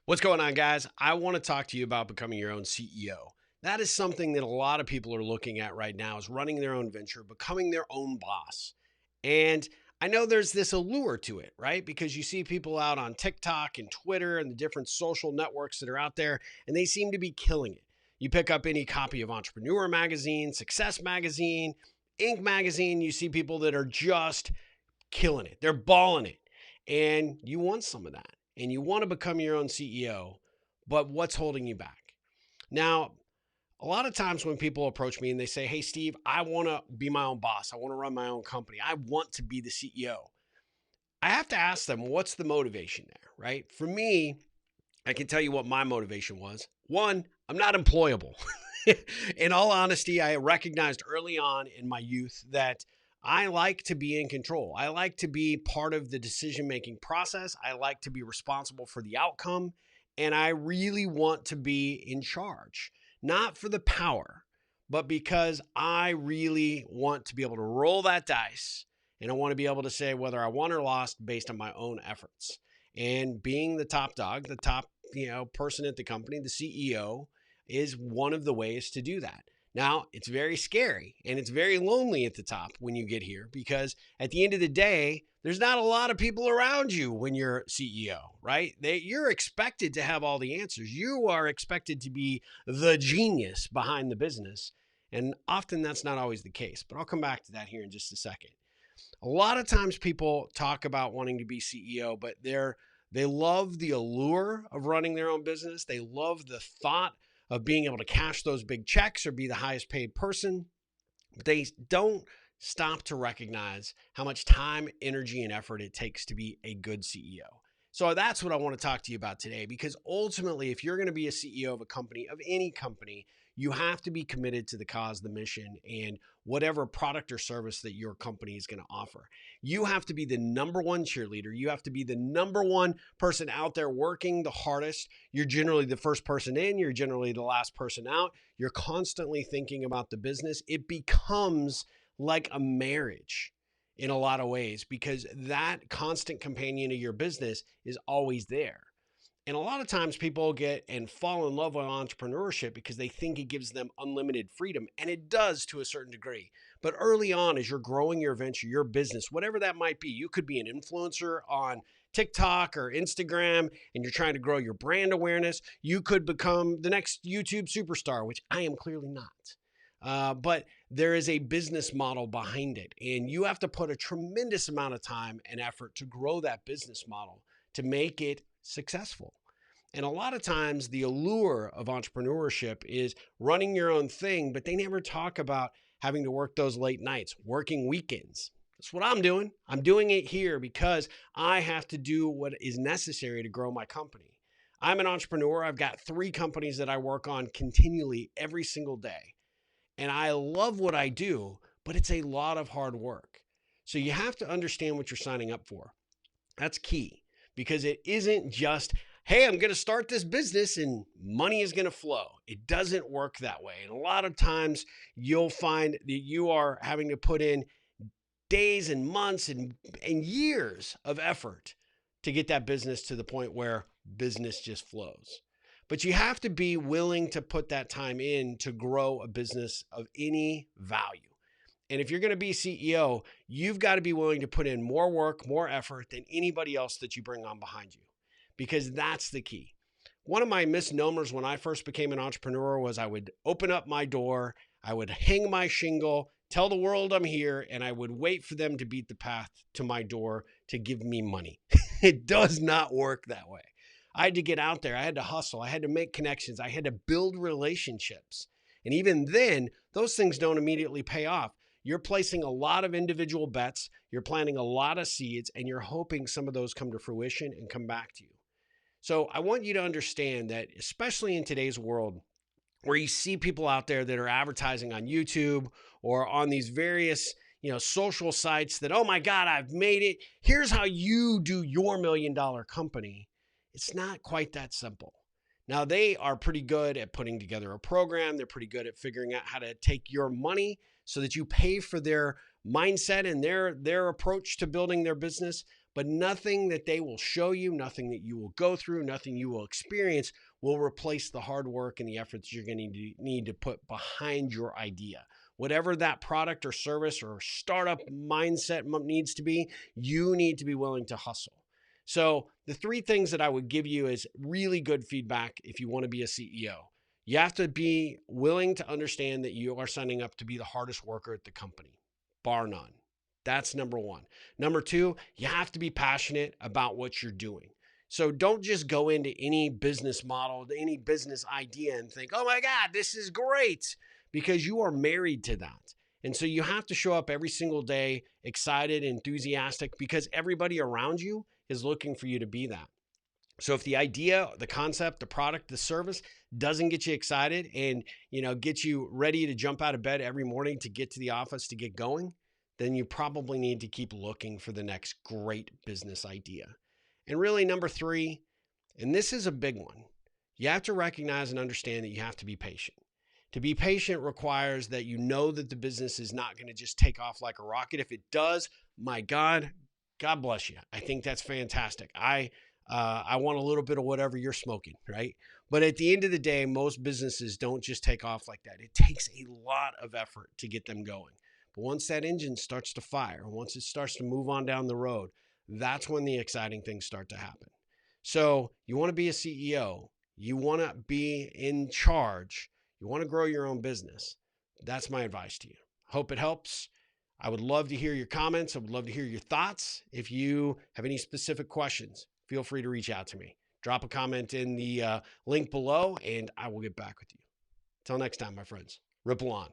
What's going on, guys? I want to talk to you about becoming your own CEO. That is something that a lot of people are looking at right now is running their own venture, becoming their own boss. And I know there's this allure to it, right? Because you see people out on TikTok and Twitter and the different social networks that are out there, and they seem to be killing it. You pick up any copy of Entrepreneur Magazine, Success Magazine, Inc. Magazine, you see people that are just killing it. They're balling it. And you want some of that. And you want to become your own CEO. But what's holding you back? Now, a lot of times when people approach me and they say, "Hey, Steve, I want to be my own boss. I want to run my own company. I want to be the CEO." I have to ask them, what's the motivation there, right? For me, I can tell you what my motivation was. One, I'm not employable. In all honesty, I recognized early on in my youth that I like to be in control. I like to be part of the decision making process. I like to be responsible for the outcome. And I really want to be in charge, not for the power, but because I really want to be able to roll that dice. And I want to be able to say whether I won or lost based on my own efforts. And being the top dog, the top person at the company, the CEO, is one of the ways to do that. Now, it's very scary and it's very lonely at the top when you get here because at the end of the day, there's not a lot of people around you when you're CEO, right? You're expected to have all the answers. You are expected to be the genius behind the business. And often that's not always the case, but I'll come back to that here in just a second. A lot of times people talk about wanting to be CEO, but they love the allure of running their own business. They love the thought of being able to cash those big checks or be the highest paid person. But they don't stop to recognize how much time, energy, and effort it takes to be a good CEO. So that's what I want to talk to you about today, because ultimately, if you're going to be a CEO of a company, of any company, you have to be committed to the cause, the mission, and whatever product or service that your company is going to offer. You have to be the number one cheerleader. You have to be the number one person out there working the hardest. You're generally the first person in. You're generally the last person out. You're constantly thinking about the business. It becomes like a marriage in a lot of ways because that constant companion of your business is always there. And a lot of times people get and fall in love with entrepreneurship because they think it gives them unlimited freedom. And it does to a certain degree. But early on, as you're growing your venture, your business, whatever that might be, you could be an influencer on TikTok or Instagram and you're trying to grow your brand awareness. You could become the next YouTube superstar, which I am clearly not. But there is a business model behind it. And you have to put a tremendous amount of time and effort to grow that business model to make it successful. And a lot of times the allure of entrepreneurship is running your own thing, but they never talk about having to work those late nights, working weekends. That's what I'm doing. I'm doing it here because I have to do what is necessary to grow my company. I'm an entrepreneur. I've got 3 companies that I work on continually every single day. And I love what I do, but it's a lot of hard work. So you have to understand what you're signing up for. That's key because it isn't just, hey, I'm going to start this business and money is going to flow. It doesn't work that way. And a lot of times you'll find that you are having to put in days and months and years of effort to get that business to the point where business just flows. But you have to be willing to put that time in to grow a business of any value. And if you're going to be CEO, you've got to be willing to put in more work, more effort than anybody else that you bring on behind you, because that's the key. One of my misnomers when I first became an entrepreneur was I would open up my door, I would hang my shingle, tell the world I'm here, and I would wait for them to beat the path to my door to give me money. It does not work that way. I had to get out there. I had to hustle. I had to make connections. I had to build relationships. And even then, those things don't immediately pay off. You're placing a lot of individual bets. You're planting a lot of seeds, and you're hoping some of those come to fruition and come back to you. So I want you to understand that, especially in today's world, where you see people out there that are advertising on YouTube or on these various social sites that, oh my God, I've made it. Here's how you do your $1 million company. It's not quite that simple. Now, they are pretty good at putting together a program. They're pretty good at figuring out how to take your money so that you pay for their mindset and their approach to building their business. but nothing that they will show you, nothing that you will go through, nothing you will experience will replace the hard work and the efforts you're going to need to put behind your idea. Whatever that product or service or startup mindset needs to be, you need to be willing to hustle. So the three things that I would give you is really good feedback if you want to be a CEO. You have to be willing to understand that you are signing up to be the hardest worker at the company, bar none. That's number one. Number two, you have to be passionate about what you're doing. So don't just go into any business model, any business idea and think, oh my God, this is great, because you are married to that. And so you have to show up every single day excited, enthusiastic, because everybody around you is looking for you to be that. So if the idea, the concept, the product, the service doesn't get you excited and, get you ready to jump out of bed every morning to get to the office to get going, then you probably need to keep looking for the next great business idea. And really, number three, and this is a big one, you have to recognize and understand that you have to be patient. To be patient requires that you know that the business is not going to just take off like a rocket. If it does, my God bless you. I think that's fantastic. I want a little bit of whatever you're smoking, right? But at the end of the day, most businesses don't just take off like that. It takes a lot of effort to get them going. But once that engine starts to fire, once it starts to move on down the road, that's when the exciting things start to happen. So you want to be a CEO, you want to be in charge, you want to grow your own business. That's my advice to you. Hope it helps. I would love to hear your comments. I would love to hear your thoughts. If you have any specific questions, feel free to reach out to me. Drop a comment in the link below and I will get back with you. Till next time, my friends. Ripple on.